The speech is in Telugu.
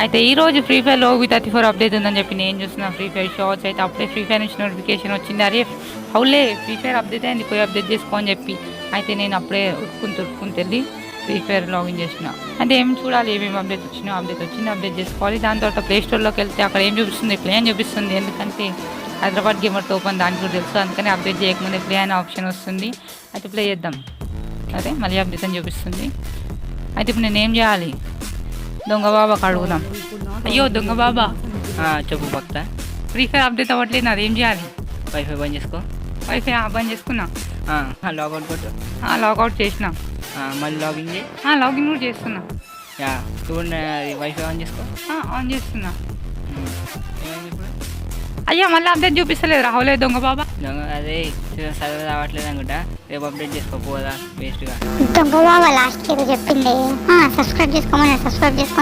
అయితే ఈరోజు ఫ్రీ ఫైర్ లో OB34 అప్డేట్ ఉందని చెప్పి నేను చూస్తున్నా. ఫ్రీ ఫైర్ షార్ట్స్ అయితే అప్పుడే ఫ్రీ ఫైర్ నుంచి నోటిఫికేషన్ వచ్చింది. అరే అవులే ఫ్రీ ఫైర్ అప్డేట్ అయింది, పోయి అప్డేట్ చేసుకో అని చెప్పి అయితే నేను అప్పుడే ఉరుక్కుని వెళ్ళి ఫ్రీ ఫైర్ లాగిన్ చేసిన. అంటే ఏం చూడాలి, ఏమేమి అప్డేట్ వచ్చింది అప్డేట్ చేసుకోవాలి. దాని తర్వాత ప్లే స్టోర్లోకి వెళ్తే అక్కడ ఏం చూపిస్తుంది, ప్లే అని చూపిస్తుంది. ఎందుకంటే హైదరాబాద్ గేమర్ ఓపెన్ దానికి కూడా తెలుసు, అందుకని అప్డేట్ చేయకముందే ప్లే అనే ఆప్షన్ వస్తుంది. అయితే ప్లే చేద్దాం. సరే మళ్ళీ అప్డేట్ అని చూపిస్తుంది. అయితే ఇప్పుడు నేను ఏం చేయాలి, దొంగ బాబాకి అడుగుదాం. అయ్యో దొంగ బాబా చెప్పు భక్త. ఫ్రీ ఫైర్ అప్డేట్ అవ్వట్లేదు, నాది ఏం చేయాలి? వైఫై బంద్ చేసుకో. వైఫై బంద్ చేసుకున్నా, లాగౌట్ కొట్టు. లాగౌట్ చేసిన, మళ్ళీ లాగిన్ చేయి. లాగిన్ కూడా చేస్తున్నా. చూడండి వైఫై ఆన్ చేసుకో. ఆన్ చేస్తున్నా. ఏమైంది ఇప్పుడు? అయ్యా మళ్ళీ అప్డేట్ చూపిస్తలేదు, రావలేదు దొంగ బాబా. అదే సర్వర్ రావట్లేదు అనుకుంటా, రేపు అప్డేట్ చేసుకోపోదా వేస్ట్గా. దొంగ బాబా లాస్ట్ ఏదో చెప్పింది, సబ్స్క్రైబ్ చేసుకోమని. సబ్స్క్రైబ్ చేసుకో.